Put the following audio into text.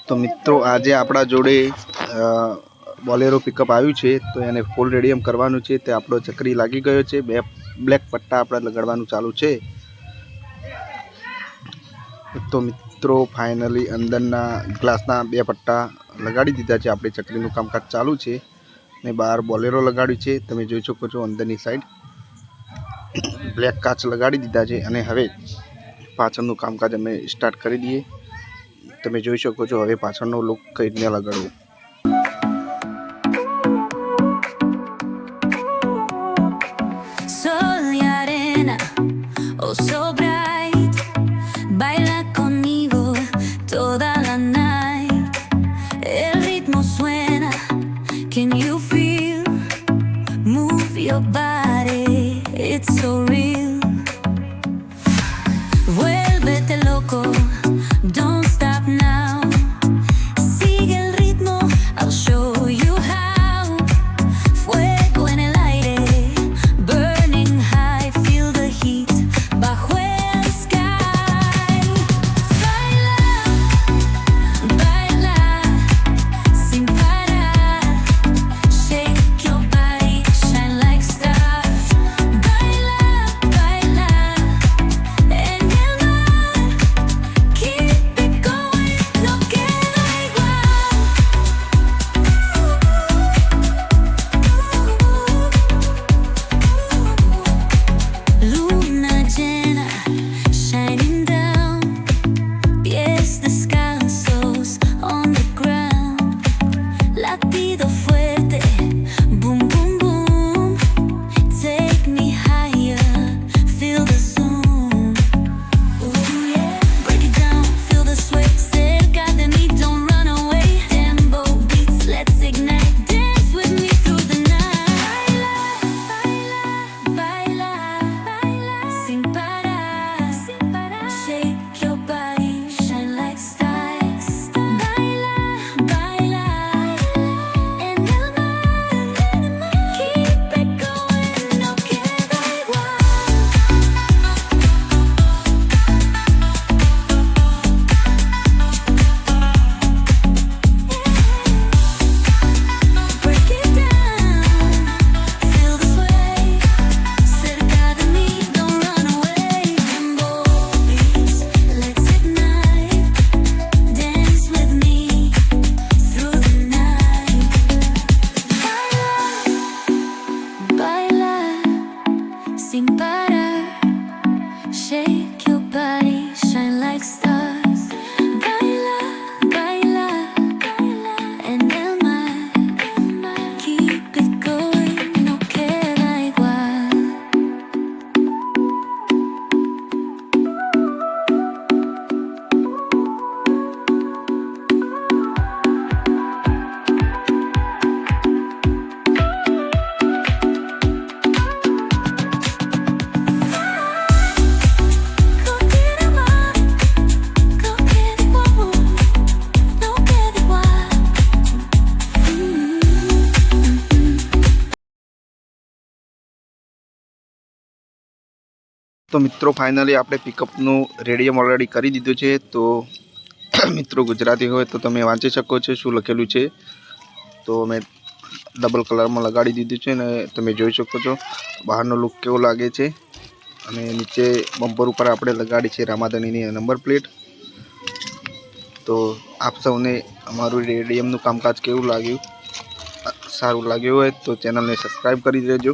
તો મિત્રો આજે આપણા જોડે બોલેરો પિકઅપ આવ્યું છે, તો એને ફૂલ રેડિયમ કરવાનું છે. તે આપણો ચક્રી લાગી ગયો છે. બે બ્લેક પટ્ટા આપણે લગાડવાનું ચાલુ છે. તો મિત્રો ફાઇનલી અંદરના ગ્લાસના બે પટ્ટા લગાડી દીધા છે. આપણી ચક્રીનું કામકાજ ચાલુ છે ને બહાર બોલેરો લગાડ્યું છે. તમે જોઈ શકો છો અંદરની સાઈડ બ્લેક કાચ લગાડી દીધા છે. અને હવે પાછળનું કામકાજ અમે સ્ટાર્ટ કરી દઈએ. તમે જોઈ શકો છો હવે પાછળનો લુક કઈ રીતે લગાડવો. Sol y arena, oh so bright, baila conmigo toda la night. El ritmo suena, can you feel? Move your body, it's so real. Vuélvete loco, don't stop now. Sigue el ritmo, I'll show you how. Fuego en el aire, burning high, feel the heat bajo el sky. Baila, baila, sin parar. Shake your body, shine like stars. Baila, baila, en el mar. Keep it going, no queda igual. Luna llena, shining down. Pies descalzos on the ground. Latido fuerte, boom, boom, boom. Take me higher, feel the zoom. Ooh, yeah. Break it down, feel the sway. Cerca de mí, don't run away. Tempo beats, let's ignite. Dance with me through the night. Baila, baila, sin parar. Shake your body, shine like stars. Baila, baila, en el mar. Keep it going, no queda igual. Break it down, feel the sway. Cerca de mí, don't run away. Tempo beats, let's ignite. Dance with me through the night. Baila, sin parar. Shake your body, shine like stars. Baila, baila, en el mar. Keep it going, no queda igual. No queda igual, no queda igual, no queda igual. તો મિત્રો finally આપણે પિકઅપનું radium already કરી દીધું છે. તો મિત્રો ગુજરાતી હોય તો તમે વાંચી શકો છો શું લખેલું છે. તો મેં ડબલ કલરમાં લગાડી દીધું છે ને તમે જોઈ શકો છો બહારનો લુક કેવો લાગે છે. અને નીચે બમ્પર ઉપર આપણે લગાડી છે રામાધણીની નંબર પ્લેટ. તો આપ સૌને અમારું રેડિયમનું કામકાજ કેવું લાગ્યું, સારું લાગ્યું હોય તો ચેનલને સબસ્ક્રાઈબ કરી દેજો.